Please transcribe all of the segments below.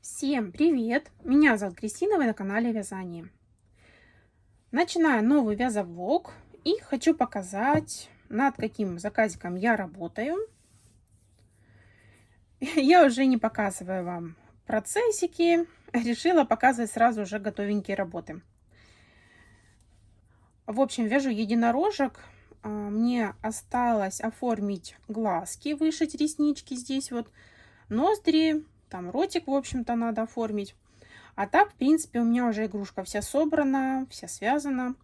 Всем привет! Меня зовут Кристина, вы на канале Вязание. Начинаю новый вязовлог и хочу показать, над каким заказиком я работаю. Я уже не показываю вам процессики, решила показывать сразу уже готовенькие работы. В общем, вяжу единорожек. Мне осталось оформить глазки, вышить реснички здесь вот, ноздри, там ротик, в общем-то, надо оформить. А так, в принципе, у меня уже игрушка вся собрана, вся связана.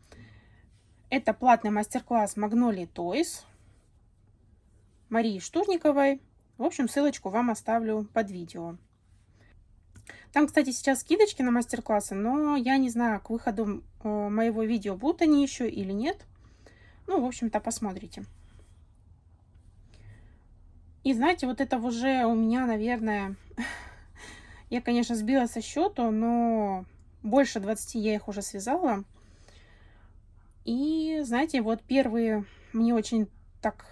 Это платный мастер-класс Magnolia Toys Марии Штурниковой. В общем, ссылочку вам оставлю под видео. Там, кстати, сейчас скидочки на мастер-классы, но я не знаю, к выходу моего видео будут они еще или нет. Ну, в общем-то, посмотрите. И знаете, вот это уже у меня, наверное, я, конечно, сбила со счету, но больше 20 я их уже связала. И, знаете, вот первые мне очень так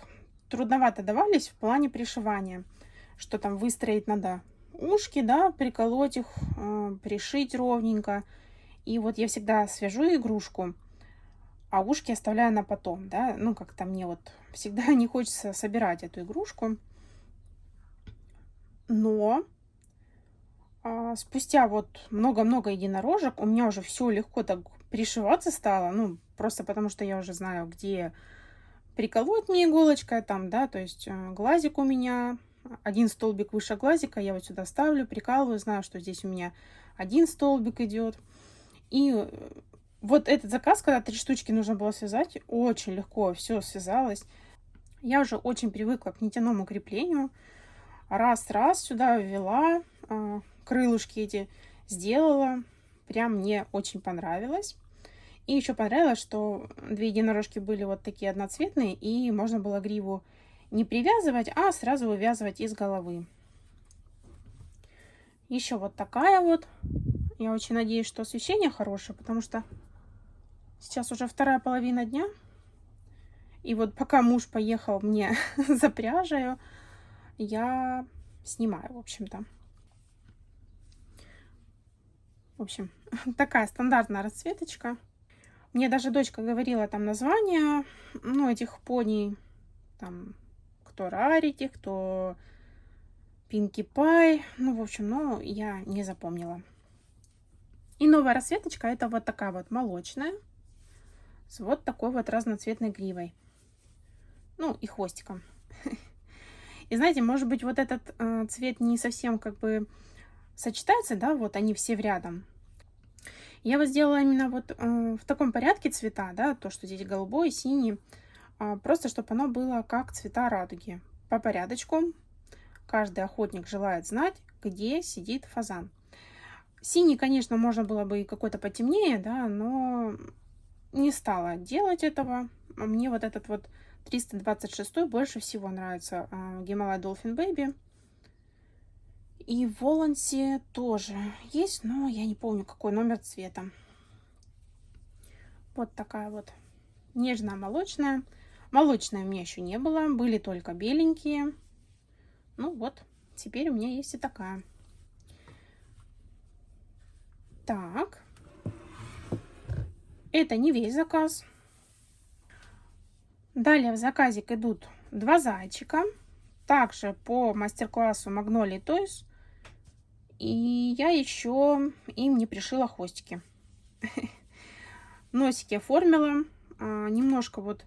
трудновато давались в плане пришивания. Что там выстроить надо ушки, да, приколоть их, пришить ровненько. И вот я всегда свяжу игрушку, а ушки оставляю на потом, да. Ну, как-то мне вот всегда не хочется собирать эту игрушку. Но спустя вот много-много единорожек у меня уже все легко так пришиваться стало. Ну, просто потому что я уже знаю, где приколоть мне иголочкой там, да, то есть глазик у меня, один столбик выше глазика, я вот сюда ставлю, прикалываю, знаю, что здесь у меня один столбик идет. И вот этот заказ, когда 3 штучки нужно было связать, очень легко все связалось. Я уже очень привыкла к нитяному креплению. Раз-раз сюда ввела, крылышки эти сделала. Прям мне очень понравилось. И еще понравилось, что две единорожки были вот такие одноцветные, и можно было гриву не привязывать, а сразу вывязывать из головы. Еще вот такая вот. Я очень надеюсь, что освещение хорошее, потому что сейчас уже вторая половина дня. И вот пока муж поехал мне за пряжей, я снимаю, в общем-то. В общем, такая стандартная расцветочка. Мне даже дочка говорила там названия, ну, этих пони, там, кто Рарити, кто Пинки Пай, ну, в общем, ну, я не запомнила. И новая расцветочка, это вот такая вот молочная, с вот такой вот разноцветной гривой, ну, и хвостиком. И знаете, может быть, вот этот цвет не совсем как бы сочетается, да, вот они все в рядом. Я вот сделала именно вот в таком порядке цвета, да, то, что здесь голубой, синий, просто чтобы оно было как цвета радуги. По порядочку. Каждый охотник желает знать, где сидит фазан. Синий, конечно, можно было бы и какой-то потемнее, да, но не стала делать этого. Мне вот этот вот 326 больше всего нравится. Гималай Dolphin Baby. И в Волансе тоже есть, но я не помню, какой номер цвета. Вот такая вот нежная молочная. Молочная у меня еще не было, были только беленькие. Ну вот, теперь у меня есть и такая. Так, это не весь заказ. Далее в заказик идут 2 зайчика. Также по мастер-классу Magnolia Toys. И я еще им не пришила хвостики. Носики оформила. Немножко вот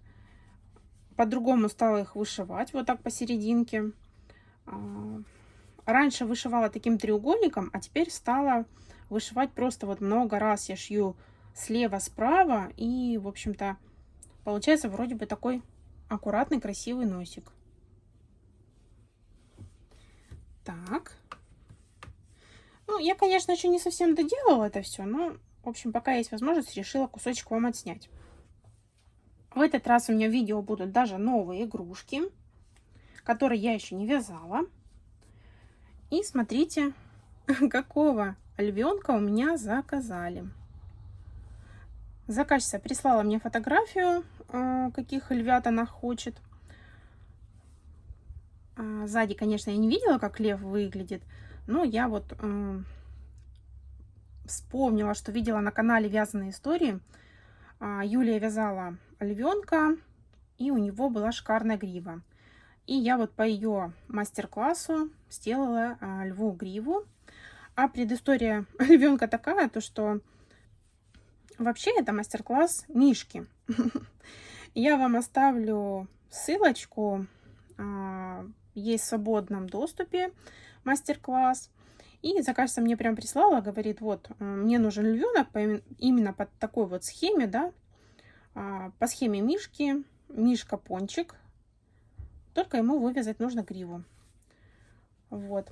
по-другому стала их вышивать. Вот так посерединке. Раньше вышивала таким треугольником, а теперь стала вышивать просто вот много раз я шью слева, справа. И, в общем-то, получается вроде бы такой аккуратный, красивый носик. Так. Ну, я, конечно, еще не совсем доделала это все, но, в общем, пока есть возможность, решила кусочек вам отснять. В этот раз у меня в видео будут даже новые игрушки, которые я еще не вязала. И смотрите, какого львенка у меня заказали. Заказчица прислала мне фотографию, каких львят она хочет. Сзади, конечно, я не видела, как лев выглядит, но я вот вспомнила, что видела на канале «Вязаные истории». Юлия вязала львенка, и у него была шикарная грива. И я вот по ее мастер-классу сделала льву гриву. А предыстория львенка такая, то что вообще это мастер-класс Мишки. Я вам оставлю ссылочку, есть в свободном доступе мастер-класс. И заказчица мне прям прислала, говорит, вот, мне нужен львенок именно по такой вот схеме, да, по схеме Мишки, Мишка-пончик, только ему вывязать нужно гриву. Вот.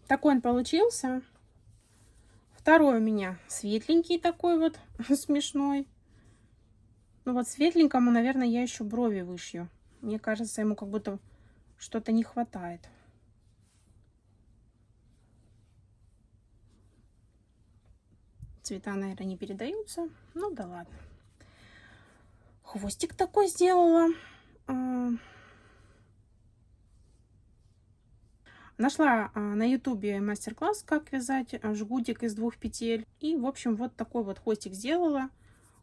Такой он получился. Второй у меня светленький такой вот, смешной. Ну вот светленькому, наверное, я еще брови вышью. Мне кажется, ему как будто что-то не хватает. Цвета, наверное, не передаются. Ну да ладно. Хвостик такой сделала. Нашла на ютубе мастер-класс, как вязать жгутик из 2 петель. И, в общем, вот такой вот хвостик сделала.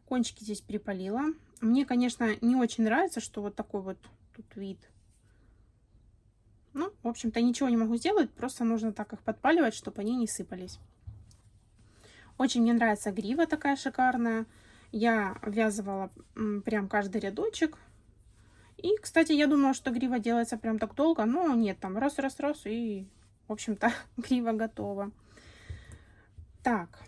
Кончики здесь припалила. Мне, конечно, не очень нравится, что вот такой вот тут вид. Ну, в общем-то, ничего не могу сделать. Просто нужно так их подпаливать, чтобы они не сыпались. Очень мне нравится грива такая шикарная. Я вязывала прям каждый рядочек. И, кстати, я думала, что грива делается прям так долго, но нет, там раз, и, в общем-то, грива готова. Так.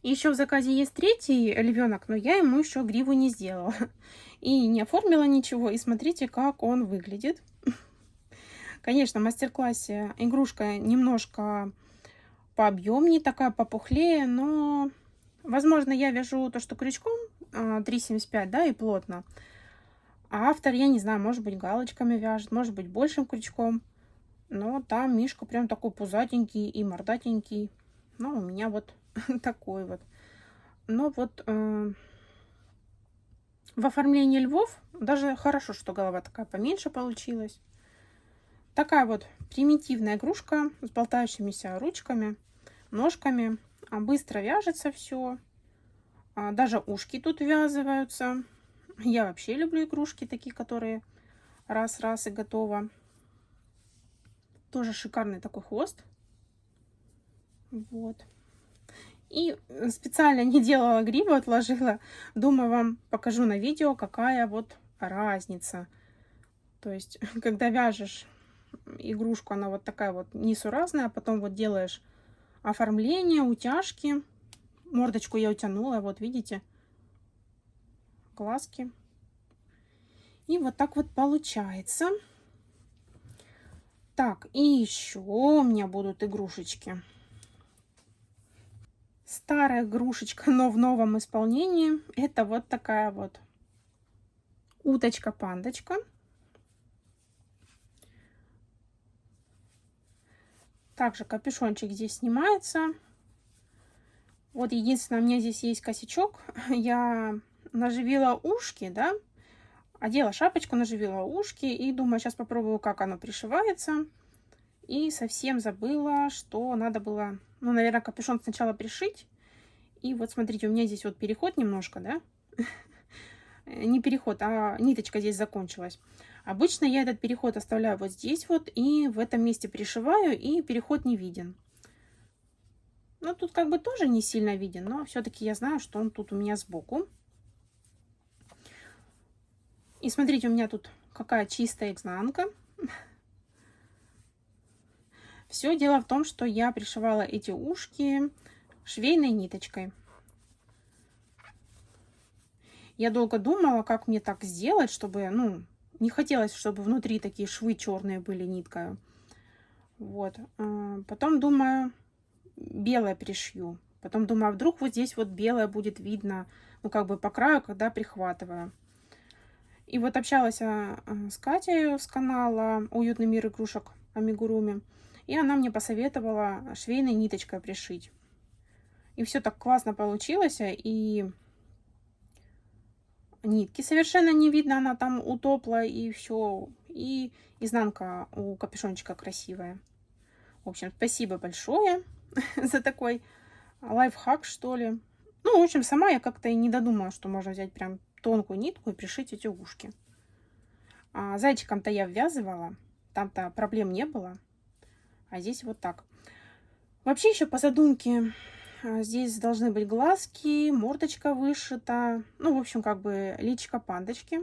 Еще в заказе есть третий львенок, но я ему еще гриву не сделала. И не оформила ничего. И смотрите, как он выглядит. Конечно, в мастер-классе игрушка немножко пообъемнее, такая попухлее, но, возможно, я вяжу то, что крючком 3,75, да, и плотно. А автор, я не знаю, может быть, галочками вяжет, может быть, большим крючком. Но там Мишка прям такой пузатенький и мордатенький. Ну, у меня вот такой вот. Но вот в оформлении львов даже хорошо, что голова такая поменьше получилась. Такая вот примитивная игрушка с болтающимися ручками, ножками. Быстро вяжется все. Даже ушки тут ввязываются. Я вообще люблю игрушки такие, которые раз-раз и готово. Тоже шикарный такой хвост. Вот. И специально не делала гриву, отложила. Думаю, вам покажу на видео, какая вот разница. То есть, когда вяжешь игрушку, она вот такая вот несуразная, а потом вот делаешь оформление, утяжки. Мордочку я утянула, вот видите, глазки. И вот так вот получается. Так, и еще у меня будут игрушечки. Старая игрушечка, но в новом исполнении. Это вот такая вот уточка-пандочка. Также капюшончик здесь снимается. Вот единственное, у меня здесь есть косячок. Я наживила ушки, да. Одела шапочку, наживила ушки. И думаю, сейчас попробую, как оно пришивается. И совсем забыла, что надо было, ну, наверное, капюшон сначала пришить. И вот смотрите, у меня здесь вот переход немножко, да. Не переход, а ниточка здесь закончилась. Обычно я этот переход оставляю вот здесь вот. И в этом месте пришиваю, и переход не виден. Ну, тут как бы тоже не сильно виден, но все-таки я знаю, что он тут у меня сбоку. И смотрите, у меня тут какая чистая изнанка. Все дело в том, что я пришивала эти ушки швейной ниточкой. Я долго думала, как мне так сделать, чтобы, ну, не хотелось, чтобы внутри такие швы черные были ниткой. Вот. Потом думаю, белое пришью. Потом думаю, а вдруг вот здесь вот белое будет видно, ну, как бы по краю, когда прихватываю. И вот общалась с Катей с канала «Уютный мир игрушек» Амигуруми. И она мне посоветовала швейной ниточкой пришить. И все так классно получилось. И нитки совершенно не видно, она там утопла, и все. И изнанка у капюшончика красивая. В общем, спасибо большое за такой лайфхак, что ли. Ну, в общем, сама я как-то и не додумала, что можно взять прям тонкую нитку и пришить эти ушки. Зайчиком-то я ввязывала, там-то проблем не было, а здесь вот так. Вообще еще по задумке здесь должны быть глазки, мордочка вышита, ну, в общем, как бы личико пандочки.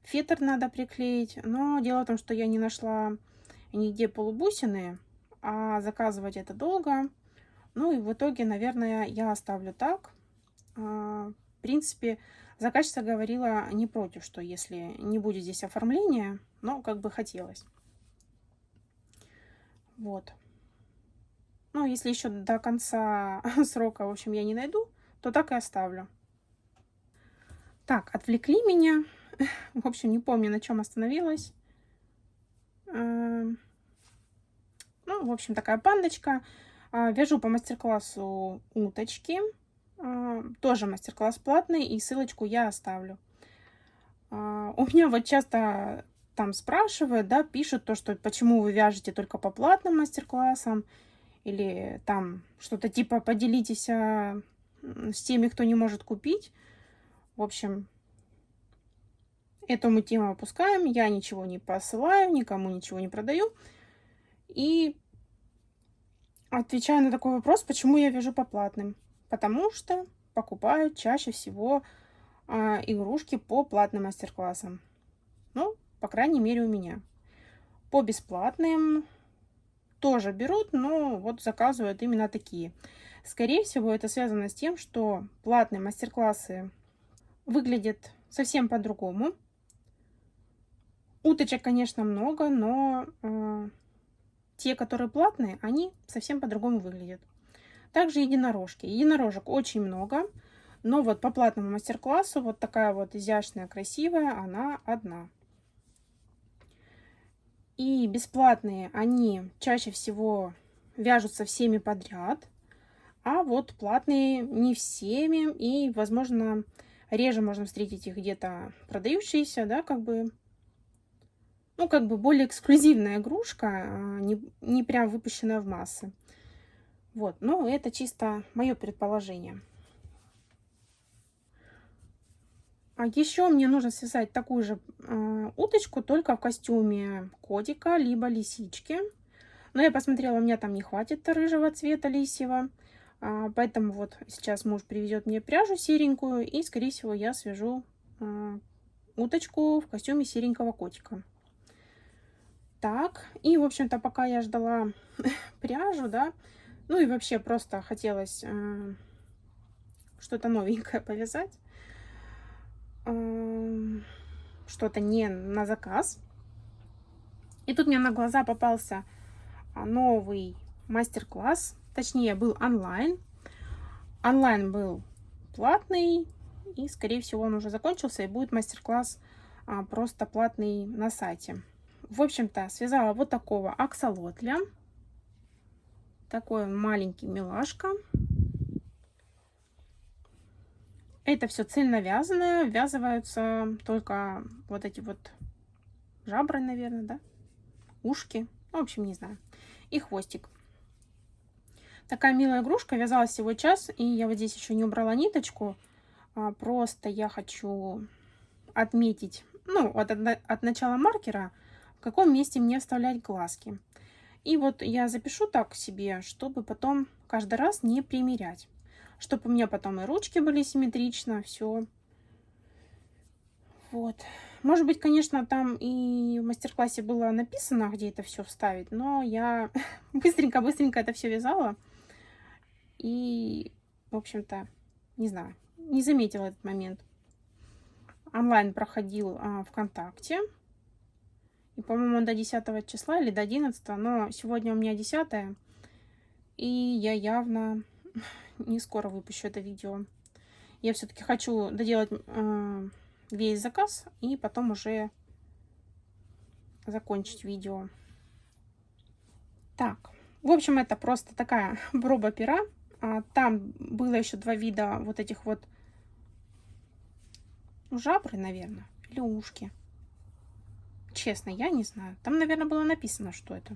Фетр надо приклеить, но дело в том, что я не нашла нигде полубусины, а заказывать это долго. Ну и в итоге, наверное, я оставлю так. В принципе, заказчица говорила не против, что если не будет здесь оформления, но как бы хотелось. Вот. Ну, если еще до конца срока, в общем, я не найду, то так и оставлю. Так, отвлекли меня. В общем, не помню, на чем остановилась. Ну, в общем, такая пандочка. Вяжу по мастер-классу уточки. Тоже мастер-класс платный, и ссылочку я оставлю. У меня вот часто там спрашивают, да, пишут то, что почему вы вяжете только по платным мастер-классам, или там что-то типа поделитесь с теми, кто не может купить. В общем, эту мы тему опускаем, я ничего не посылаю, никому ничего не продаю. И отвечаю на такой вопрос, почему я вяжу по платным. Потому что покупают чаще всего игрушки по платным мастер-классам. Ну, по крайней мере, у меня. По бесплатным тоже берут, но вот заказывают именно такие. Скорее всего, это связано с тем, что платные мастер-классы выглядят совсем по-другому. Уточек, конечно, много, но те, которые платные, они совсем по-другому выглядят. Также единорожки. Единорожек очень много, но вот по платному мастер-классу вот такая вот изящная, красивая, она одна. И бесплатные, они чаще всего вяжутся всеми подряд, а вот платные не всеми, и, возможно, реже можно встретить их где-то продающиеся, да, как бы, ну, как бы более эксклюзивная игрушка, не прям выпущенная в массы. Вот, но это чисто мое предположение. А еще мне нужно связать такую же уточку, только в костюме котика, либо лисички. Но я посмотрела, у меня там не хватит рыжего цвета лисьего. Поэтому вот сейчас муж привезет мне пряжу серенькую, и, скорее всего, я свяжу уточку в костюме серенького котика. Так, и, в общем-то, пока я ждала пряжу, да, ну и вообще просто хотелось что-то новенькое повязать. Что-то не на заказ. И тут мне на глаза попался новый мастер-класс. Точнее, был онлайн. Онлайн был платный. И, скорее всего, он уже закончился. И будет мастер-класс просто платный на сайте. В общем-то, связала вот такого аксолотля. Такой маленький милашка. Это все цельно вязаное. Ввязываются только вот эти вот жабры, наверное, да? Ушки. В общем, не знаю. И хвостик. Такая милая игрушка. Вязалась всего час. И я вот здесь еще не убрала ниточку. Просто я хочу отметить, ну, от начала маркера, в каком месте мне вставлять глазки. И вот я запишу так себе, чтобы потом каждый раз не примерять. Чтобы у меня потом и ручки были симметрично, все. Вот. Может быть, конечно, там и в мастер-классе было написано, где это все вставить, но я быстренько это все вязала. И, в общем-то, не знаю, не заметила этот момент. Онлайн проходил ВКонтакте. И, по-моему, до 10 числа или до 11, но сегодня у меня 10, и я явно не скоро выпущу это видео. Я все-таки хочу доделать весь заказ и потом уже закончить видео. Так, в общем, это просто такая проба пера. Там было еще 2 вида вот этих вот жабры, наверное, или ушки. Честно, я не знаю. Там, наверное, было написано, что это.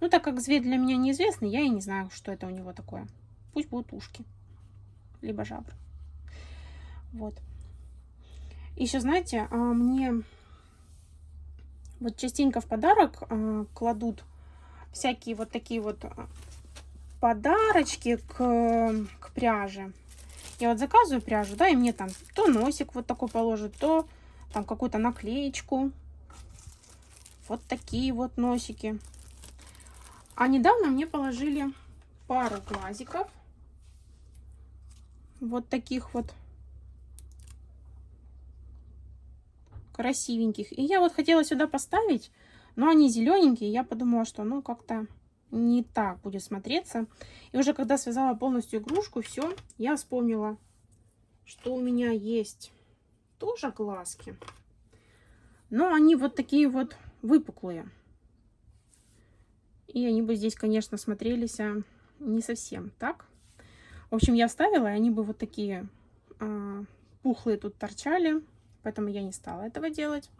Ну, так как зверь для меня неизвестный, я и не знаю, что это у него такое. Пусть будут ушки, либо жабры. Вот. Еще, знаете, мне вот частенько в подарок кладут всякие вот такие вот подарочки к пряже. Я вот заказываю пряжу, да, и мне там то носик вот такой положат, то там какую-то наклеечку. Вот такие вот носики. А недавно мне положили пару глазиков. Вот таких вот красивеньких. И я вот хотела сюда поставить, но они зелененькие. Я подумала, что ну как-то не так будет смотреться. И уже когда связала полностью игрушку, все, я вспомнила, что у меня есть тоже глазки. Но они вот такие вот выпуклые. И они бы здесь, конечно, смотрелись не совсем так. В общем, я вставила, и они бы вот такие пухлые тут торчали. Поэтому я не стала этого делать.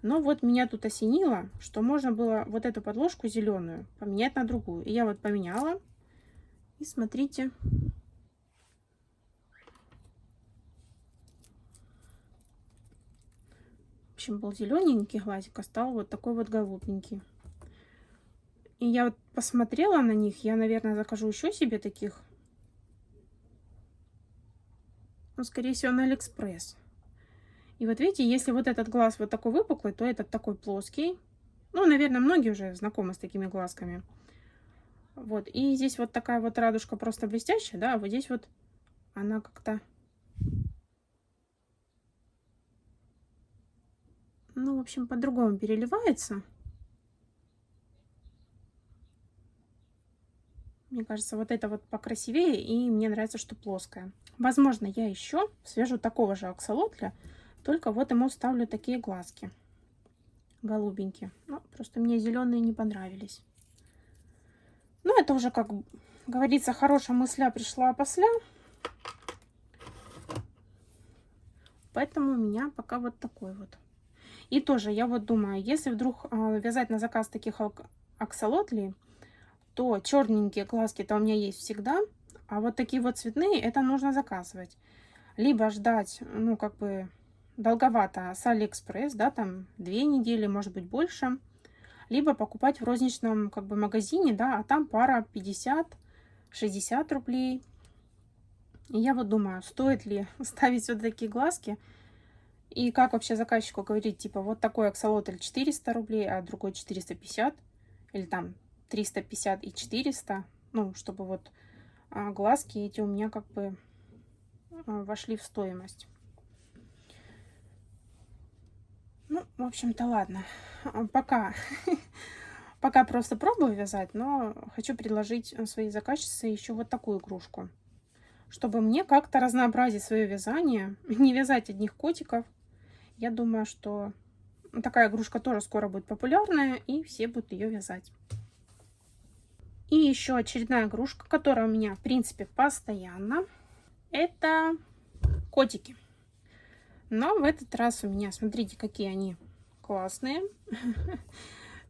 Но вот меня тут осенило, что можно было вот эту подложку зеленую поменять на другую. И я вот поменяла. И смотрите. В общем, был зелененький глазик, а стал вот такой вот голубенький. И я вот посмотрела на них. Я, наверное, закажу еще себе таких. Ну, скорее всего, на Алиэкспресс. И вот видите, если вот этот глаз вот такой выпуклый, то этот такой плоский. Ну, наверное, многие уже знакомы с такими глазками. Вот, и здесь вот такая вот радужка просто блестящая, да, а вот здесь вот она как-то... Ну, в общем, по-другому переливается. Мне кажется, вот это вот покрасивее, и мне нравится, что плоская. Возможно, я еще свяжу такого же аксолотля, только вот ему ставлю такие глазки. Голубенькие. Ну, просто мне зеленые не понравились. Ну, это уже, как говорится, хорошая мысля пришла после. Поэтому у меня пока вот такой вот. И тоже, я вот думаю, если вдруг вязать на заказ таких аксолотлей, то черненькие глазки-то у меня есть всегда. А вот такие вот цветные, это нужно заказывать. Либо ждать, ну, как бы, долговато с Алиэкспресс, да, там 2 недели, может быть, больше. Либо покупать в розничном, как бы, магазине, да, а там пара 50-60 рублей. И я вот думаю, стоит ли ставить вот такие глазки. И как вообще заказчику говорить, типа, вот такой аксолотль 400 рублей, а другой 450. Или там 350 и 400. Ну, чтобы вот глазки эти у меня как бы вошли в стоимость. Ну, в общем-то, ладно. Пока, пока просто пробую вязать, но хочу предложить своей заказчице еще вот такую игрушку. Чтобы мне как-то разнообразить свое вязание, не вязать одних котиков. Я думаю, что такая игрушка тоже скоро будет популярная, и все будут ее вязать. И еще очередная игрушка, которая у меня, в принципе, постоянно, это котики. Но в этот раз у меня, смотрите, какие они классные.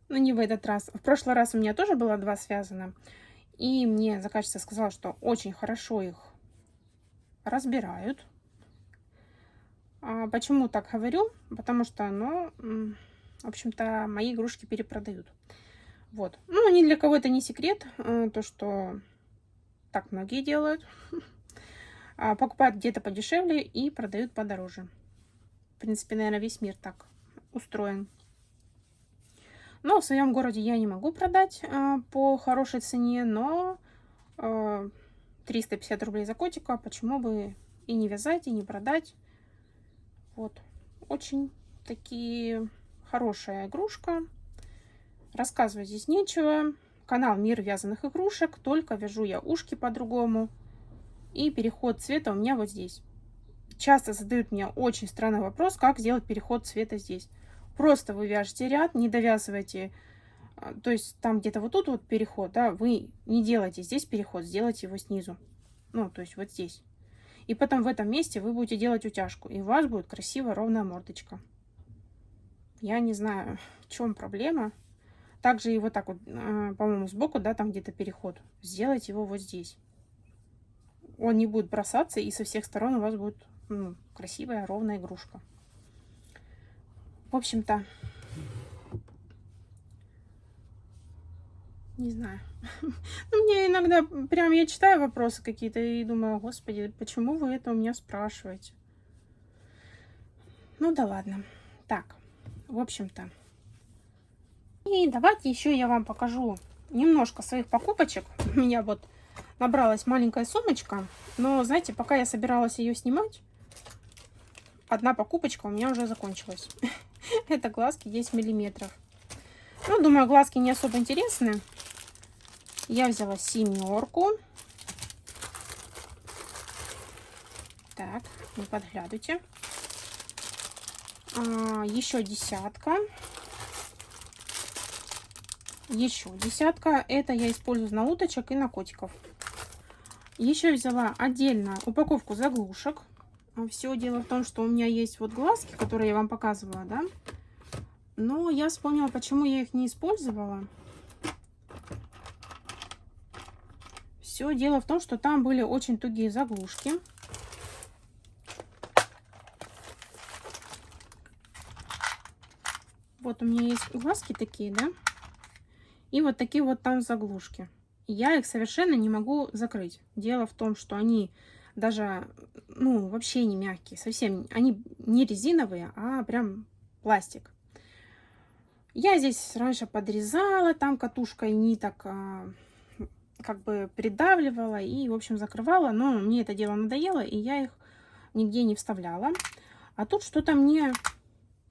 Но не в этот раз. В прошлый раз у меня тоже было 2 связано. И мне заказчица сказала, что очень хорошо их разбирают. Почему так говорю? Потому что, ну, в общем-то, мои игрушки перепродают. Вот. Ну, ни для кого это не секрет, то, что так многие делают. Покупают где-то подешевле и продают подороже. В принципе, наверное, весь мир так устроен. Но в своем городе я не могу продать по хорошей цене, но 350 рублей за котика, почему бы и не вязать, и не продать. Вот. Очень такие хорошая игрушка. Рассказывать здесь нечего. Канал Мир вязаных игрушек. Только вяжу я ушки по-другому. И переход цвета у меня вот здесь. Часто задают мне очень странный вопрос, как сделать переход цвета здесь. Просто вы вяжете ряд, не довязывайте. То есть там где-то вот тут вот переход, да, вы не делайте здесь переход, сделайте его снизу. Ну, то есть вот здесь. И потом в этом месте вы будете делать утяжку. И у вас будет красивая ровная мордочка. Я не знаю, в чем проблема. Также и вот так вот, по-моему, сбоку, да, там где-то переход. Сделайте его вот здесь. он не будет бросаться, и со всех сторон у вас будет красивая ровная игрушка. В общем-то, не знаю. Ну, мне иногда прям я читаю вопросы какие-то и думаю, господи, почему вы это у меня спрашиваете? Ну да ладно. Так, в общем-то. И давайте еще я вам покажу немножко своих покупочек. У меня вот набралась маленькая сумочка, но, знаете, пока я собиралась ее снимать, одна покупочка у меня уже закончилась. Это глазки 10 миллиметров. Ну, думаю, глазки не особо интересны. Я взяла 7. Так, не подглядывайте. Еще 10. Еще 10. Это я использую на уточек и на котиков. Еще взяла отдельно упаковку заглушек. Все дело в том, что у меня есть вот глазки, которые я вам показывала, да. Но я вспомнила, почему я их не использовала. Все дело в том, что там были очень тугие заглушки. Вот у меня есть глазки такие, да. И вот такие вот там заглушки. Я их совершенно не могу закрыть. Дело в том, что они даже, ну, вообще не мягкие. Совсем. Они не резиновые, а прям пластик. Я здесь раньше подрезала там катушкой ниток, как бы придавливала и, в общем, закрывала. Но мне это дело надоело, и я их нигде не вставляла. А тут что-то мне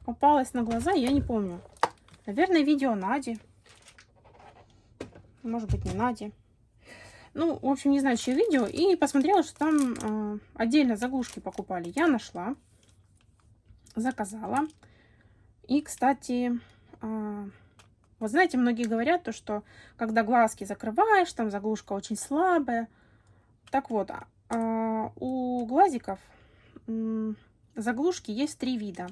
попалось на глаза, я не помню. Наверное, видео Нади. Может быть, не Нади. Ну, в общем, не знаю, чье видео. И посмотрела, что там отдельно заглушки покупали. Я нашла. Заказала. И, кстати, вот знаете, многие говорят, то, что когда глазки закрываешь, там заглушка очень слабая. Так вот, у глазиков заглушки есть 3 вида.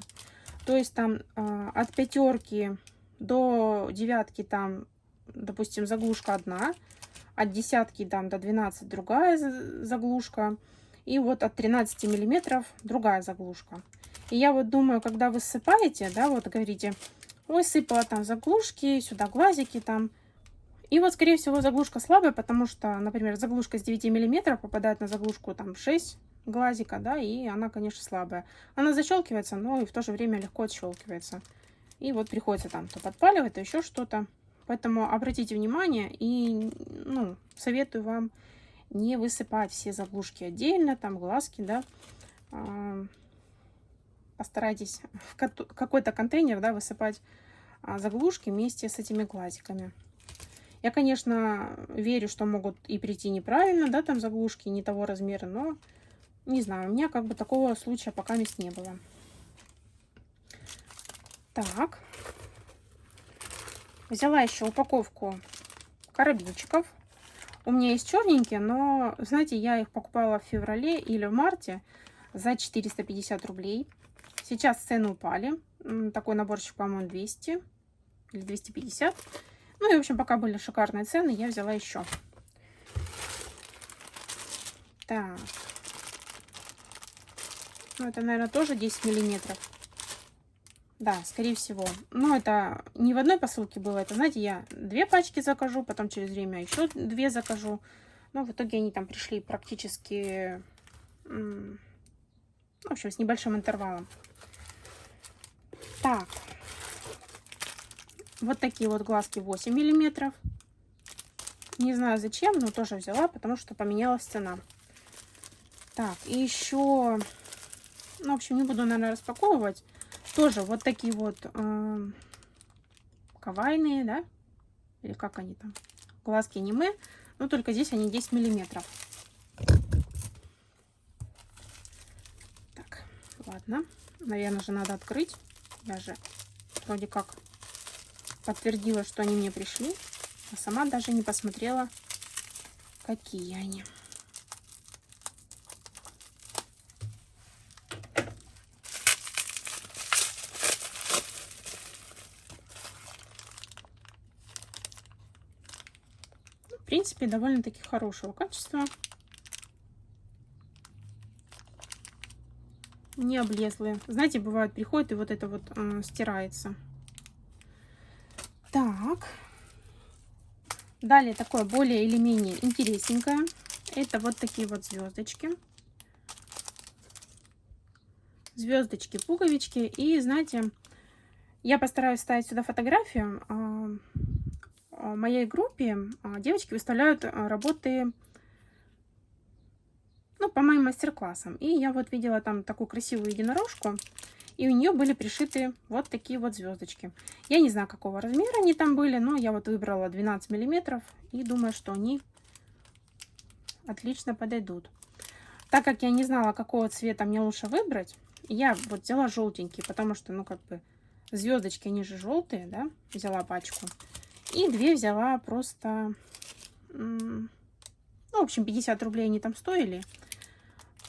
То есть там от 5 до 9 там, допустим, заглушка одна. От 10 там до 12 другая заглушка. И вот от 13 миллиметров другая заглушка. И я вот думаю, когда вы ссыпаете, да, вот говорите, ой, сыпала там заглушки, сюда глазики там. И вот, скорее всего, заглушка слабая, потому что, например, заглушка с 9 миллиметров попадает на заглушку там 6 глазика, да, и она, конечно, слабая. Она защелкивается, но и в то же время легко отщелкивается. И вот приходится там то подпаливать, то еще что-то. Поэтому обратите внимание и, ну, советую вам не высыпать все заглушки отдельно, там глазки, да. Постарайтесь в какой-то контейнер, да, высыпать заглушки вместе с этими глазиками. Я, конечно, верю, что могут и прийти неправильно, да, там заглушки не того размера, но не знаю, у меня как бы такого случая пока не было. Так. Взяла еще упаковку карабинчиков. У меня есть черненькие, но, знаете, я их покупала в феврале или в марте за 450 рублей. Сейчас цены упали. Такой наборчик, по-моему, 200 или 250. Ну и, в общем, пока были шикарные цены, я взяла еще. Так. Ну, это, наверное, тоже 10 миллиметров. Да, скорее всего. Но это не в одной посылке было. Это, знаете, я 2 пачки закажу, потом через время еще 2 закажу. Но в итоге они там пришли практически, в общем, с небольшим интервалом. Так. Вот такие вот глазки 8 миллиметров. Не знаю зачем, но тоже взяла, потому что поменялась цена. Так, и еще, ну, в общем, не буду, наверное, распаковывать. Тоже вот такие вот кавайные, да? Или как они там? Глазки аниме. Но только здесь они 10 миллиметров. Так, ладно. Наверное же надо открыть. Я же вроде как подтвердила, что они мне пришли. А сама даже не посмотрела, какие они. В принципе, довольно-таки хорошего качества. не облезлые. Знаете, бывает, приходит и вот это вот стирается. Так. Далее такое более или менее интересненькое. Это вот такие вот звездочки. Звездочки, пуговички. И знаете, я постараюсь ставить сюда фотографию. В моей группе девочки выставляют работы, ну, по моим мастер-классам. И я вот видела там такую красивую единорожку. И у нее были пришиты вот такие вот звездочки. Я не знаю, какого размера они там были, но я вот выбрала 12 миллиметров. И думаю, что они отлично подойдут. Так как я не знала, какого цвета мне лучше выбрать, я вот взяла желтенький, потому что, ну, как бы, звездочки, они же желтые, да? Взяла пачку. И две взяла просто, ну, в общем, 50 рублей они там стоили,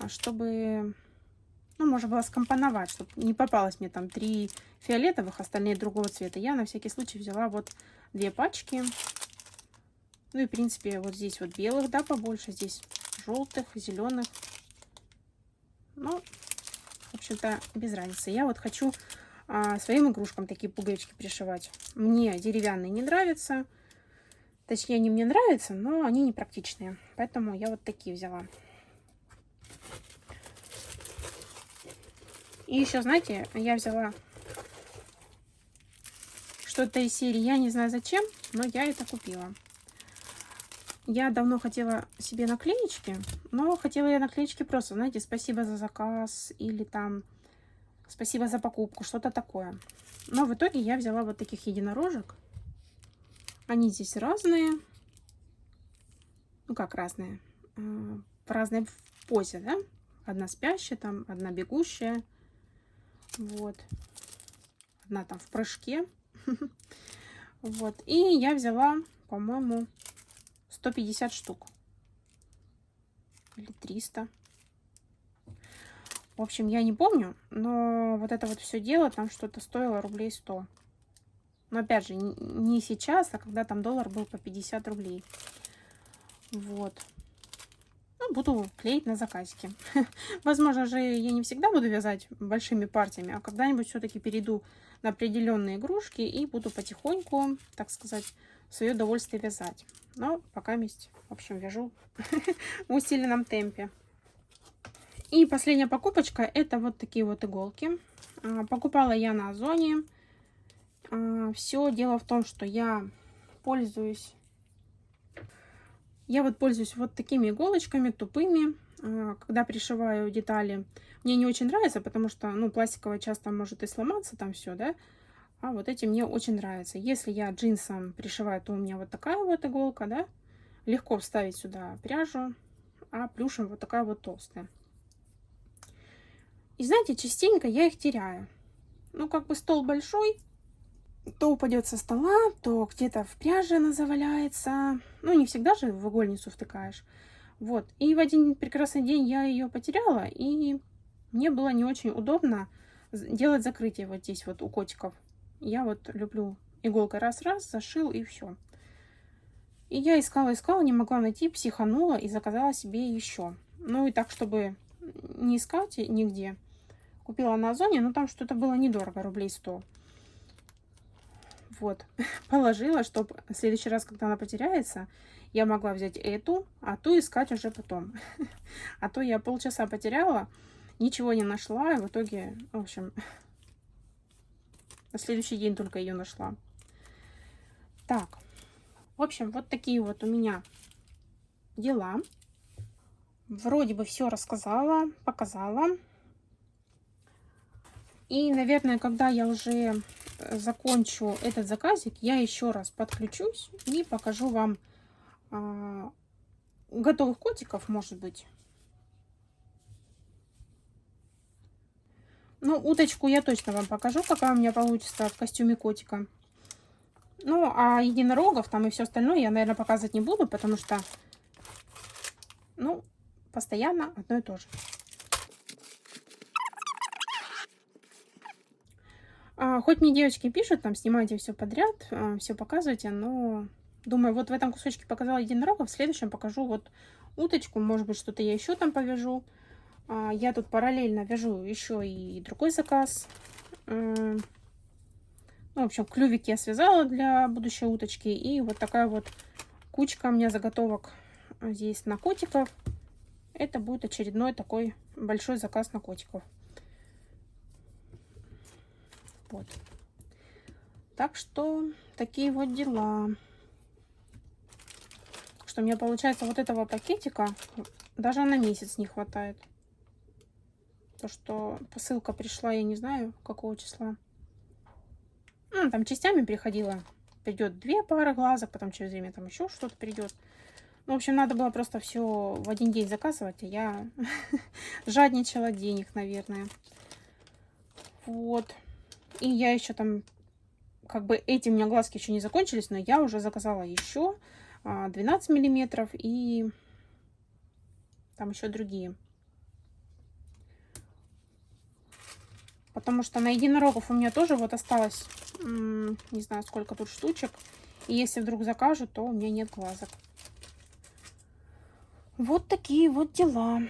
чтобы, ну, можно было скомпоновать, чтобы не попалось мне там 3 фиолетовых, остальные другого цвета. Я на всякий случай взяла вот 2 пачки. Ну и, в принципе, вот здесь вот белых, да, побольше, здесь желтых, зеленых. Ну, в общем-то, без разницы. Я вот хочу своим игрушкам такие пуговички пришивать. Мне деревянные не нравятся. Точнее, они мне нравятся, но они не практичные. Поэтому я вот такие взяла. И еще, знаете, я взяла что-то из серии «Я не знаю зачем», но я это купила. Я давно хотела себе наклеечки, но хотела я наклеечки просто, знаете, спасибо за заказ или там спасибо за покупку, что-то такое. Но в итоге я взяла вот таких единорожек. Они здесь разные. Ну как разные? В разной позе, да? Одна спящая, там одна бегущая. Вот. Одна там в прыжке. Вот. И я взяла, по-моему, 150 штук. Или 300. В общем, я не помню, но вот это вот все дело там что-то стоило рублей 100. Но опять же, не сейчас, а когда там доллар был по 50 рублей. Вот. Ну, буду клеить на заказике. Возможно же, я не всегда буду вязать большими партиями, а когда-нибудь все-таки перейду на определенные игрушки и буду потихоньку, так сказать, в свое удовольствие вязать. Но пока месть, в общем, вяжу в усиленном темпе. И последняя покупочка — это вот такие вот иголки. Покупала я на Озоне. Все дело в том, что я пользуюсь вот такими иголочками тупыми, когда пришиваю детали. Мне не очень нравится, потому что, ну, пластиковая часто может и сломаться там все, да. А вот эти мне очень нравятся. Если я джинсом пришиваю, то у меня вот такая вот иголка, да. Легко вставить сюда пряжу, а плюшем вот такая вот толстая. И знаете, частенько я их теряю. Ну, как бы стол большой, то упадет со стола, то где-то в пряже она заваляется. Ну, не всегда же в игольницу втыкаешь. Вот. И в один прекрасный день я ее потеряла, и мне было не очень удобно делать закрытие вот здесь вот у котиков. Я вот люблю иголкой раз-раз, зашил и все. И я искала, не могла найти, психанула и заказала себе еще. Ну и так, чтобы не искать нигде, купила на Озоне, но там что-то было недорого, рублей 100. Вот, положила, чтобы в следующий раз, когда она потеряется, я могла взять эту, а ту искать уже потом. А то я полчаса потеряла, ничего не нашла, и в итоге, в общем, на следующий день только ее нашла. Так, в общем, вот такие вот у меня дела. Вроде бы все рассказала, показала. И, наверное, когда я уже закончу этот заказик, я еще раз подключусь и покажу вам готовых котиков, может быть. Ну, уточку я точно вам покажу, какая у меня получится в костюме котика. Ну, а единорогов там и все остальное я, наверное, показывать не буду, потому что, ну, постоянно одно и то же. Хоть мне девочки пишут, там, снимайте все подряд, все показывайте, но думаю, вот в этом кусочке показала единорога, в следующем покажу вот уточку, может быть, что-то я еще там повяжу. Я тут параллельно вяжу еще и другой заказ. Ну, в общем, клювик я связала для будущей уточки. И вот такая вот кучка у меня заготовок здесь на котиков. Это будет очередной такой большой заказ на котиков. Вот. Так что такие вот дела. Что мне получается вот этого пакетика даже на месяц не хватает. То, что посылка пришла, я не знаю, какого числа. Ну, там частями приходила. Придет 2 пары глазок, потом через время там еще что-то придет. Ну, в общем, надо было просто все в один день заказывать, а я жадничала денег, наверное. Вот. И я еще там, как бы эти у меня глазки еще не закончились, но я уже заказала еще 12 миллиметров и там еще другие. Потому что на единорогов у меня тоже вот осталось, не знаю, сколько тут штучек. И если вдруг закажу, то у меня нет глазок. Вот такие вот дела.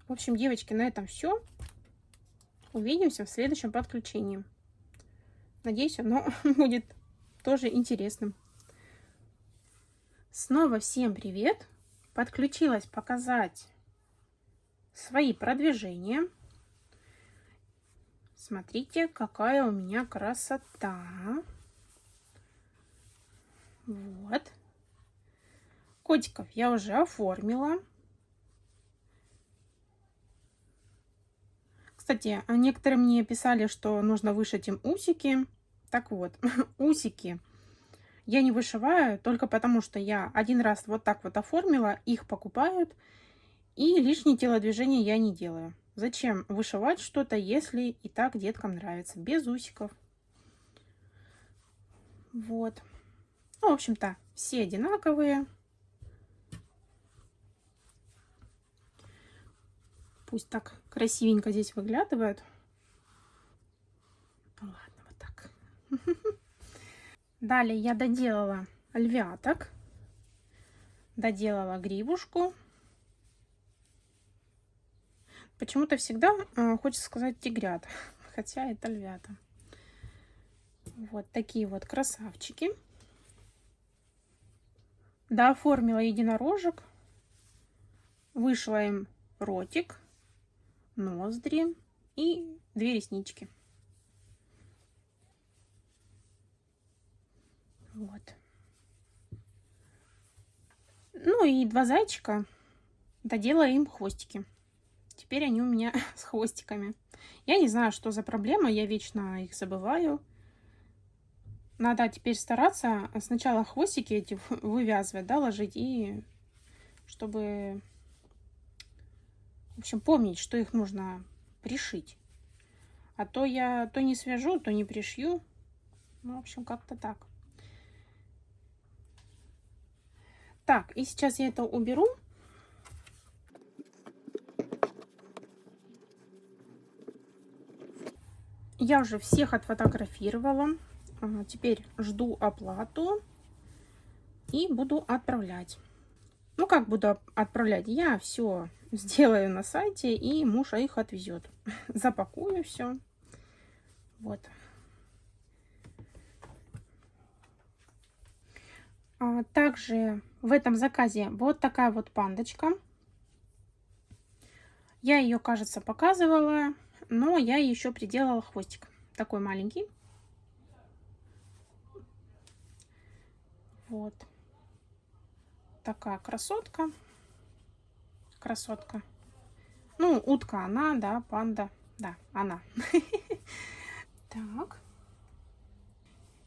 В общем, девочки, на этом все. Увидимся в следующем подключении. Надеюсь, оно будет тоже интересным. Снова всем привет. Подключилась показать свои продвижения. Смотрите, какая у меня красота. Вот. Котиков я уже оформила. Кстати, некоторые мне писали, что нужно вышить им усики. Так вот, усики я не вышиваю только потому, что я один раз вот так вот оформила, их покупают, и лишние телодвижения я не делаю. Зачем вышивать что-то, если и так деткам нравится, без усиков. Вот. Ну, в общем-то, все одинаковые. Пусть так красивенько здесь выглядывают. Ладно, вот так. Далее я доделала львяток. Доделала гривушку. Почему-то всегда хочется сказать тигрят, хотя это львята. Вот такие вот красавчики. Дооформила единорожек. Вышла им ротик, ноздри и 2 реснички. Вот. Ну и 2 зайчика. Доделала им хвостики. Теперь они у меня с хвостиками. Я не знаю, что за проблема, я вечно их забываю. Надо теперь стараться сначала хвостики эти вывязывать, да, ложить, и чтобы, в общем, помнить, что их нужно пришить. А то я то не свяжу, то не пришью. Ну, в общем, как-то так. Так, и сейчас я это уберу. Я уже всех отфотографировала. Теперь жду оплату и буду отправлять. Ну, как буду отправлять? Я все сделаю на сайте, и муж их отвезет. Запакую все. Вот. Также в этом заказе вот такая вот пандочка. Я ее, кажется, показывала, но я еще приделала хвостик. Такой маленький. Вот. Такая красотка. Красотка. Ну, утка она, да, панда. Да, она. Так.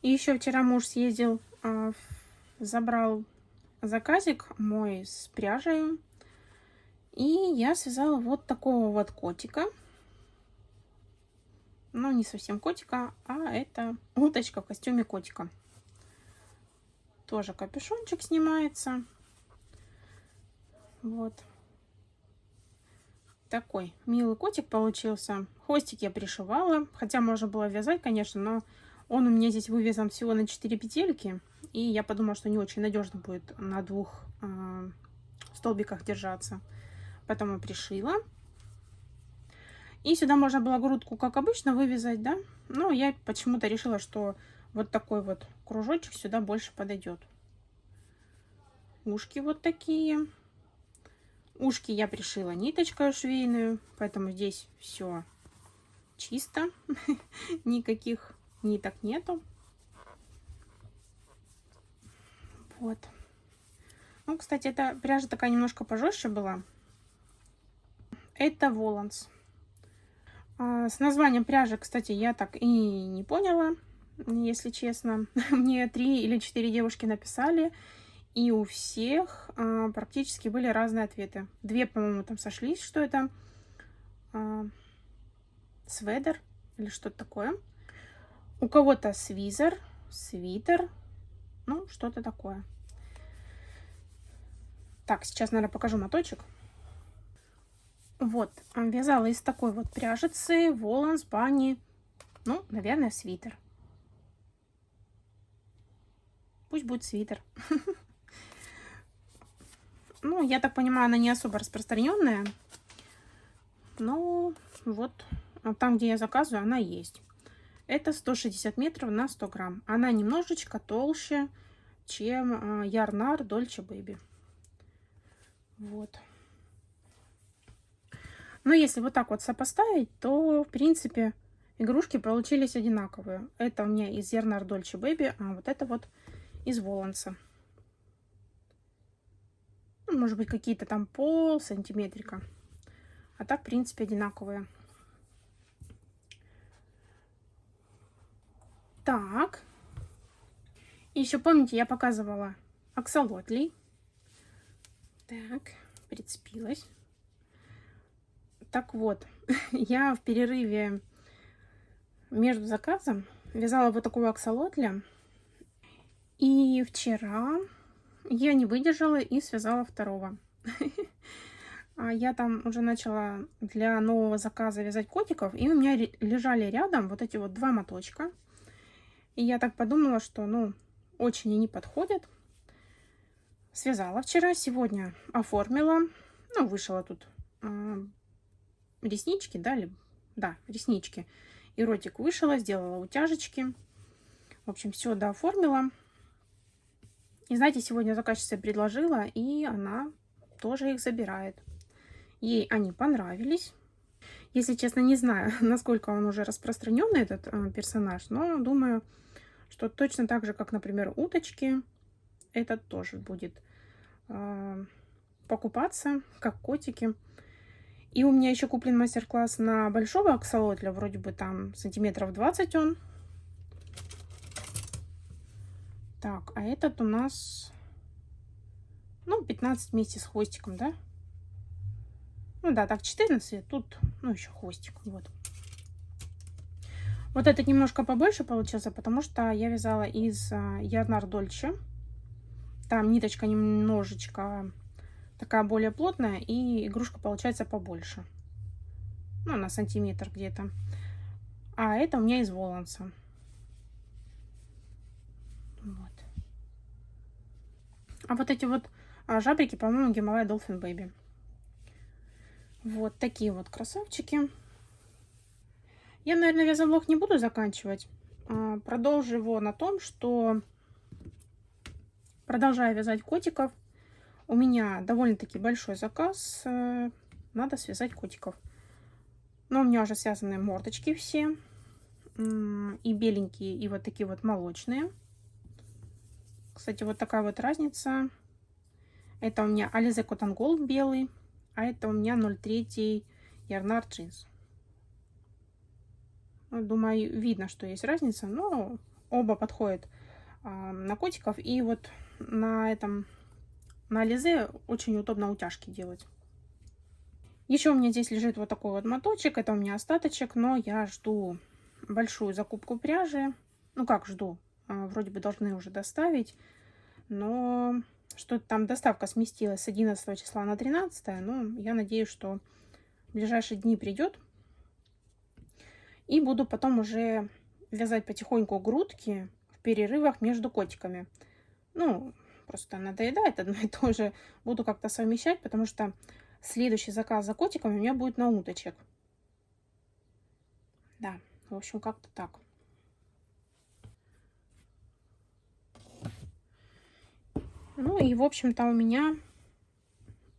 И еще вчера муж съездил, забрал заказик мой с пряжей. И я связала вот такого вот котика. Ну, не совсем котика, а это уточка в костюме котика. Тоже капюшончик снимается. Вот. Такой милый котик получился. Хвостик я пришивала. Хотя можно было вязать, конечно, но он у меня здесь вывязан всего на 4 петельки. И я подумала, что не очень надежно будет на 2 столбиках держаться. Потом я пришила. И сюда можно было грудку, как обычно, вывязать, да. Но я почему-то решила, что вот такой вот кружочек сюда больше подойдет. Ушки вот такие. Ушки я пришила ниточкой швейную, поэтому здесь все чисто. Никаких ниток нету. Вот. Ну, кстати, эта пряжа такая немножко пожестче была. Это Воланс. С названием пряжи, кстати, я так и не поняла, если честно. Мне 3 или 4 девушки написали, и у всех практически были разные ответы. 2, по-моему, там сошлись, что это сведер или что-то такое. У кого-то свизер, свитер, ну, что-то такое. Так, сейчас, наверное, покажу моточек. Вот, вязала из такой вот пряжицы Воланс Bunny. Ну, наверное, свитер. Пусть будет свитер. Ну, я так понимаю, она не особо распространенная. Но вот там, где я заказываю, она есть. Это 160 метров на 100 грамм. Она немножечко толще, чем Ярнар Dolce Baby. Вот. Но если вот так вот сопоставить, то, в принципе, игрушки получились одинаковые. Это у меня из Ярнар Dolce Baby, а вот это вот из Воланса. Ну, может быть, какие-то там пол-сантиметрика. А так, в принципе, одинаковые. Так. Еще помните, я показывала аксолотли. Так, прицепилась. Так вот, я в перерыве между заказом вязала вот такую аксолотли. И вчера я не выдержала и связала второго. Я там уже начала для нового заказа вязать котиков, и у меня лежали рядом вот эти вот 2 моточка. И я так подумала, что, ну, очень они подходят. Связала вчера, сегодня оформила. Ну, вышила тут реснички, да, реснички. И ротик вышила, сделала утяжечки. В общем, все дооформила. И знаете, сегодня заказчица предложила, и она тоже их забирает. Ей они понравились. Если честно, не знаю, насколько он уже распространенный, этот персонаж, но думаю, что точно так же, как, например, уточки, этот тоже будет покупаться, как котики. И у меня еще куплен мастер-класс на большого аксолотля, вроде бы там сантиметров 20 он. Так, а этот у нас, ну, 15 вместе с хвостиком, да? Ну да, так 14, тут, ну, еще хвостик, вот. Вот этот немножко побольше получился, потому что я вязала из Ярнар Dolce. Там ниточка немножечко такая более плотная, и игрушка получается побольше. Ну, на сантиметр где-то. А это у меня из Воланса. Вот. А вот эти вот жабрики, по-моему, Гималай Dolphin Baby. Вот такие вот красавчики. Я, наверное, вязоблог не буду заканчивать. Продолжу его на том, что продолжаю вязать котиков. У меня довольно-таки большой заказ. Надо связать котиков. Но у меня уже связаны мордочки все. И беленькие, и вот такие вот молочные. Кстати, вот такая вот разница. Это у меня Alize Cotton Gold белый, а это у меня 0,3 Ярнар Jeans. Думаю, видно, что есть разница, но оба подходят на котиков. И вот на этом, на Alize очень удобно утяжки делать. Еще у меня здесь лежит вот такой вот моточек. Это у меня остаточек, но я жду большую закупку пряжи. Ну как жду? Вроде бы должны уже доставить, но что-то там доставка сместилась с 11 числа на 13. Ну, я надеюсь, что в ближайшие дни придет. И буду потом уже вязать потихоньку грудки в перерывах между котиками. Ну, просто надоедает одно и то же. Буду как-то совмещать, потому что следующий заказ за котиком у меня будет на уточек. Да, в общем, как-то так. Ну и, в общем-то, у меня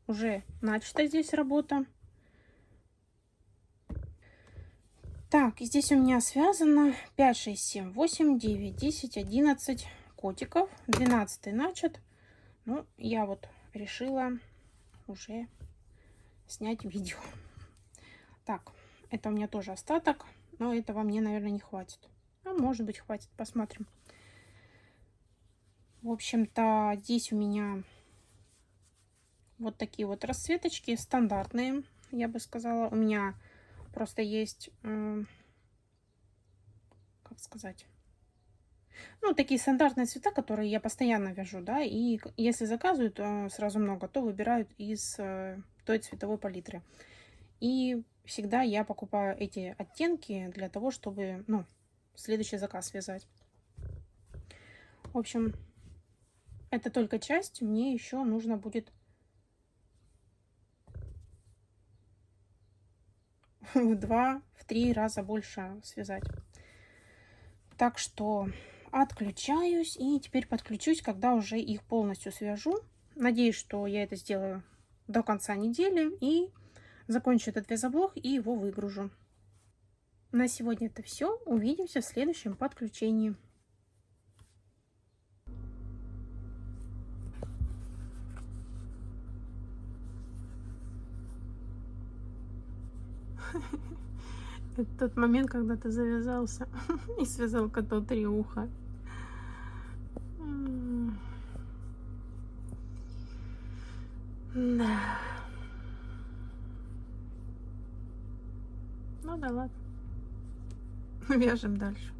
уже начата здесь работа. Так, и здесь у меня связано 5, 6, 7, 8, 9, 10, 11 котиков. 12 начат. Ну, я вот решила уже снять видео. Так, это у меня тоже остаток, но этого мне, наверное, не хватит. А может быть, хватит, посмотрим. В общем-то, здесь у меня вот такие вот расцветочки, стандартные, я бы сказала. У меня просто есть, как сказать, ну, такие стандартные цвета, которые я постоянно вяжу, да, и если заказывают сразу много, то выбирают из той цветовой палитры. И всегда я покупаю эти оттенки для того, чтобы, ну, следующий заказ связать. В общем, это только часть, мне еще нужно будет в 2-3 раза больше связать. Так что отключаюсь и теперь подключусь, когда уже их полностью свяжу. Надеюсь, что я это сделаю до конца недели и закончу этот вязоблог и его выгружу. На сегодня это все. Увидимся в следующем подключении. Это тот момент, когда ты завязался и связал коту 3 уха. Да. Ну да ладно. Вяжем дальше.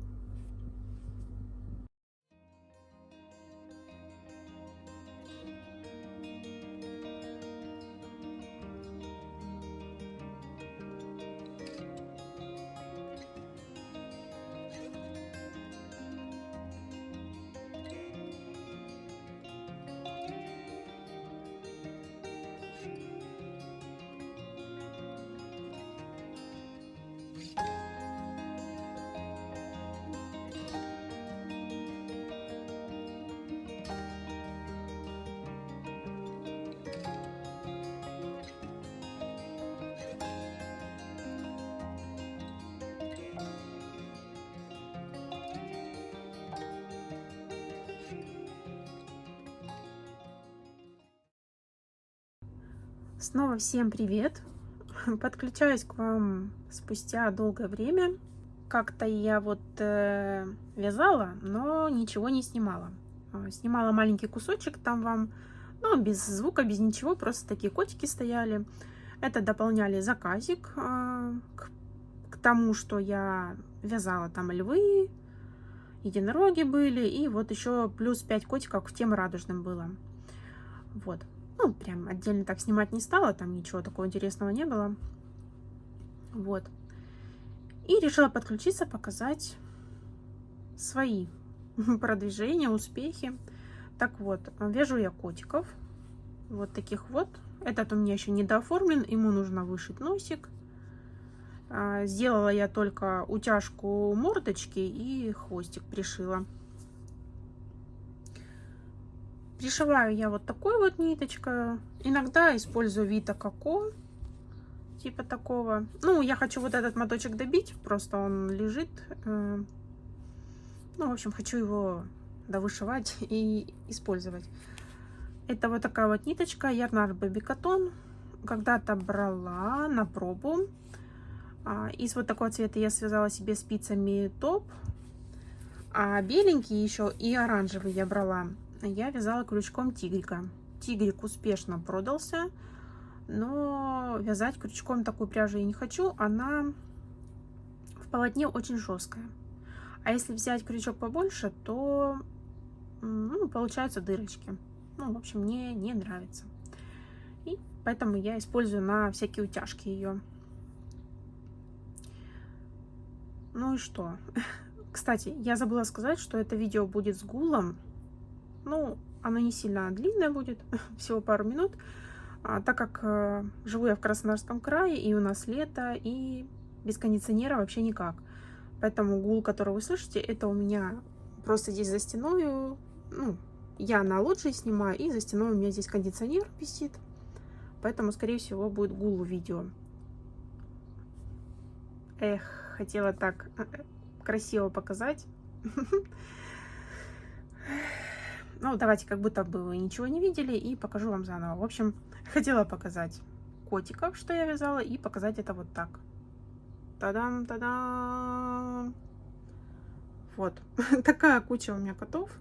Снова всем привет! Подключаюсь к вам спустя долгое время. Как-то я вот вязала, но ничего не снимала. Снимала маленький кусочек там вам, ну, без звука, без ничего, просто такие котики стояли. Это дополняли заказик к тому, что я вязала. Там львы, единороги были, и вот еще плюс 5 котиков к тем радужным было. Вот. Ну, прям отдельно так снимать не стала, там ничего такого интересного не было. Вот. И решила подключиться, показать свои продвижения, успехи. Так вот, вяжу я котиков. Вот таких вот. Этот у меня еще не дооформлен, ему нужно вышить носик. Сделала я только утяжку мордочки и хвостик пришила. Пришиваю я вот такой вот ниточкой. Иногда использую Vita Coco, типа такого. Ну, я хочу вот этот моточек добить, просто он лежит. Ну, в общем, хочу его довышивать и использовать. Это вот такая вот ниточка Yarnart Baby Cotton. Когда-то брала на пробу. Из вот такого цвета я связала себе спицами топ. А беленький еще и оранжевый я брала. Я вязала крючком тигрика. Тигрик успешно продался, но вязать крючком такую пряжу я не хочу. Она в полотне очень жесткая. А если взять крючок побольше, то ну, получаются дырочки. Ну, в общем, мне не нравится. И поэтому я использую на всякие утяжки ее. Ну и что? Кстати, я забыла сказать, что это видео будет с гулом. Ну, оно не сильно длинное будет, всего пару минут. Так как живу я в Краснодарском крае, и у нас лето, и без кондиционера вообще никак. Поэтому гул, который вы слышите, это у меня просто здесь за стеной. Ну, я на лоджии снимаю, и за стеной у меня здесь кондиционер висит. Поэтому, скорее всего, будет гул в видео. Эх, хотела так красиво показать. Ну, давайте, как будто бы вы ничего не видели, и покажу вам заново. В общем, хотела показать котиков, что я вязала, и показать это вот так. Та-дам, та-дам! Вот, такая куча у меня котов.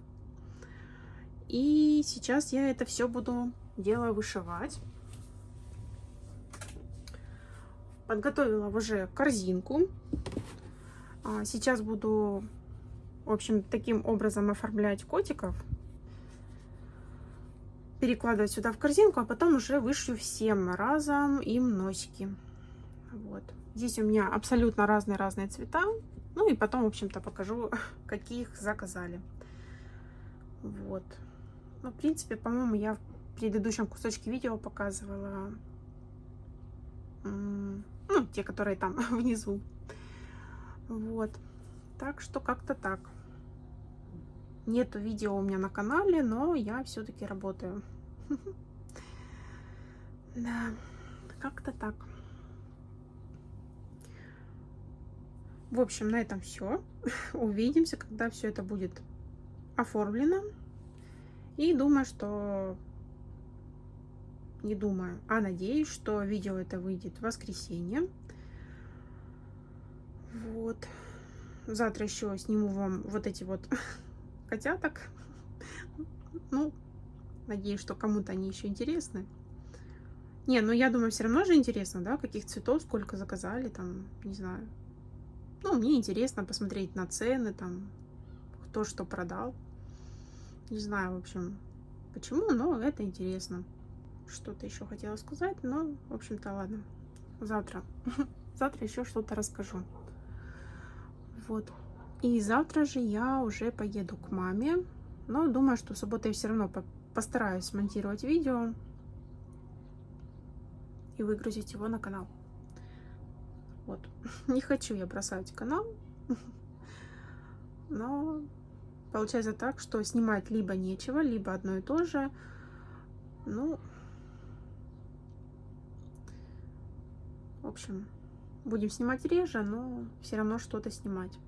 И сейчас я это все буду дело вышивать. Подготовила уже корзинку. Сейчас буду, в общем, таким образом оформлять котиков. Перекладывать сюда в корзинку, а потом уже вышью всем разом им носики. Вот. Здесь у меня абсолютно разные цвета. Ну и потом, в общем-то, покажу, какие их заказали. Вот. Ну, в принципе, по-моему, я в предыдущем кусочке видео показывала, ну, те, которые там внизу. Вот. Так что как-то так. Нету видео у меня на канале, но я все-таки работаю. Да, как-то так. В общем, на этом все. Увидимся, когда все это будет оформлено. И думаю, что... Не думаю, а надеюсь, что видео это выйдет в воскресенье. Вот. Завтра еще сниму вам вот эти вот котяток. Ну, надеюсь, что кому-то они еще интересны. Не, ну я думаю, все равно же интересно, да, каких цветов, сколько заказали, там, не знаю. Ну, мне интересно посмотреть на цены, там, кто что продал. Не знаю, в общем, почему, но это интересно. Что-то еще хотела сказать, но, в общем-то, ладно. Завтра. Завтра еще что-то расскажу. Вот. И завтра же я уже поеду к маме. Но думаю, что в субботу я все равно постараюсь смонтировать видео и выгрузить его на канал. Вот. Не хочу я бросать канал. Но получается так, что снимать либо нечего, либо одно и то же. Ну, в общем, будем снимать реже, но все равно что-то снимать.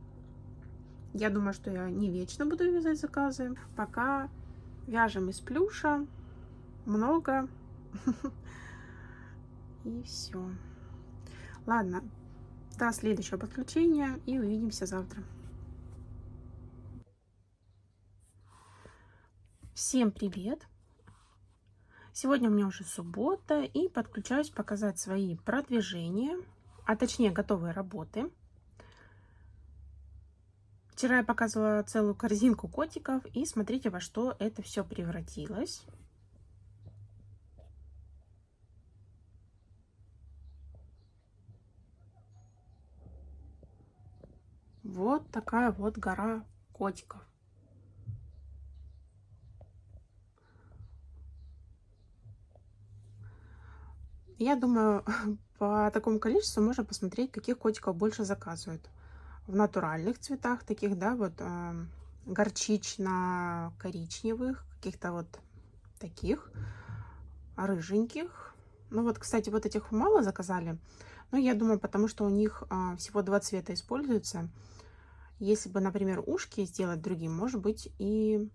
Я думаю, что я не вечно буду вязать заказы. Пока вяжем из плюша. Много. И все. Ладно. До следующего подключения. И увидимся завтра. Всем привет! Сегодня у меня уже суббота. И подключаюсь показать свои продвижения. А точнее готовые работы. Вчера я показывала целую корзинку котиков, и смотрите, во что это все превратилось. Вот такая вот гора котиков. Я думаю, по такому количеству можно посмотреть, каких котиков больше заказывают. В натуральных цветах таких, да, вот горчично-коричневых, каких-то вот таких, рыженьких. Ну вот, кстати, вот этих мало заказали. Но я думаю, потому что у них всего 2 цвета используются. Если бы, например, ушки сделать другим, может быть, и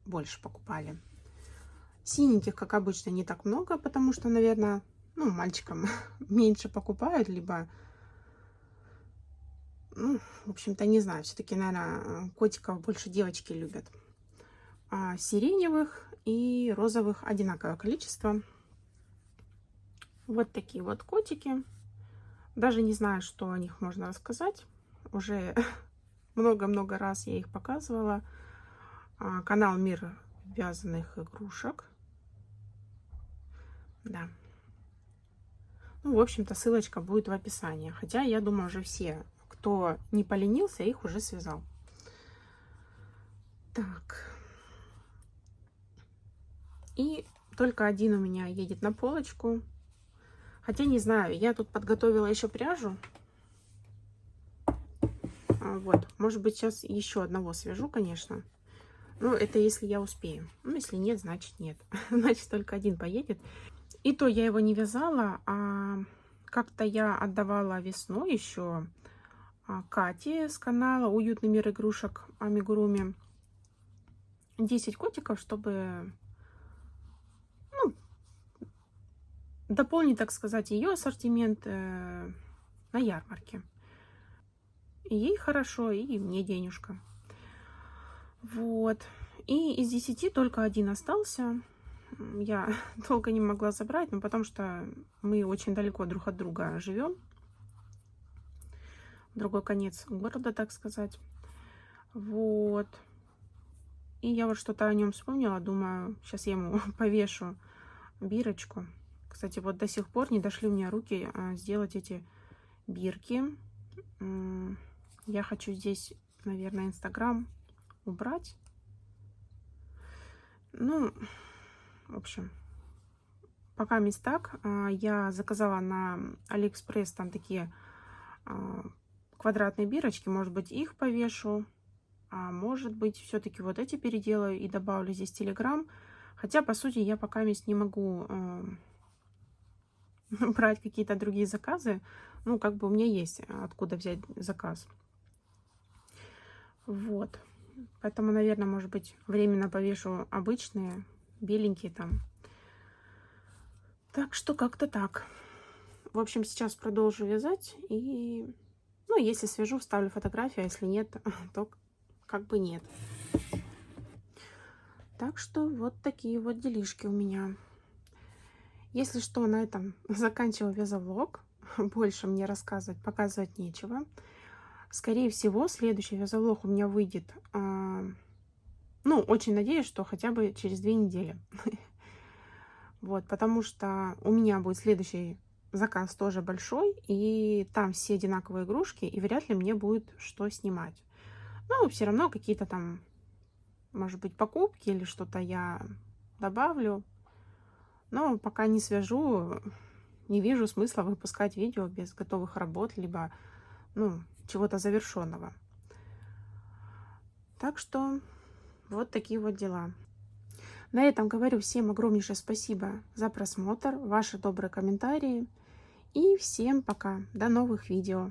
больше покупали. Синеньких, как обычно, не так много, потому что, наверное, ну, мальчикам меньше покупают, либо... Ну, в общем-то, не знаю. Все-таки, наверное, котиков больше девочки любят. А сиреневых и розовых одинаковое количество. Вот такие вот котики. Даже не знаю, что о них можно рассказать. Уже много-много раз я их показывала. Канал «Мир вязаных игрушек». Да. Ну, в общем-то, ссылочка будет в описании. Хотя, я думаю, уже все, кто не поленился, их уже связал. Так. И Только один у меня едет на полочку. Хотя не знаю, я тут подготовила еще пряжу. Вот, может быть, сейчас еще одного свяжу, конечно. Ну, это если я успею. Ну, если нет, значит нет. Значит, только один поедет. И то я его не вязала, а как-то я отдавала весной еще Кате с канала «Уютный мир игрушек» Амигуруми 10 котиков, чтобы, ну, дополнить, так сказать, ее ассортимент на ярмарке. И ей хорошо, и мне денежка. Вот. И из 10 только один остался. Я долго не могла забрать, но потому что мы очень далеко друг от друга живем. Другой конец города, так сказать. Вот. И я вот что-то о нем вспомнила. Думаю, сейчас я ему повешу бирочку. Кстати, вот до сих пор не дошли у меня руки сделать эти бирки. Я хочу здесь, наверное, Инстаграм убрать. Ну, в общем, пока мест так. Я заказала на Алиэкспресс там такие квадратные бирочки. Может быть, их повешу. А может быть, все-таки вот эти переделаю и добавлю здесь Telegram. Хотя, по сути, я пока мест не могу брать какие-то другие заказы. Ну, как бы у меня есть откуда взять заказ. Вот. Поэтому, наверное, может быть, временно повешу обычные, беленькие там. Так что как-то так. В общем, сейчас продолжу вязать. И, ну, если свяжу, вставлю фотографию. А если нет, то как бы нет. Так что вот такие вот делишки у меня. Если что, на этом заканчиваю вязовлог. Больше мне рассказывать, показывать нечего. Скорее всего, следующий вязовлог у меня выйдет. Ну, очень надеюсь, что хотя бы через 2 недели. Вот, потому что у меня будет следующий заказ тоже большой. И там все одинаковые игрушки. И вряд ли мне будет что снимать. Но все равно какие-то там, может быть, покупки или что-то я добавлю. Но пока не свяжу, не вижу смысла выпускать видео без готовых работ, либо, ну, чего-то завершенного. Так что вот такие вот дела. На этом говорю всем огромнейшее спасибо за просмотр, ваши добрые комментарии. И всем пока. До новых видео.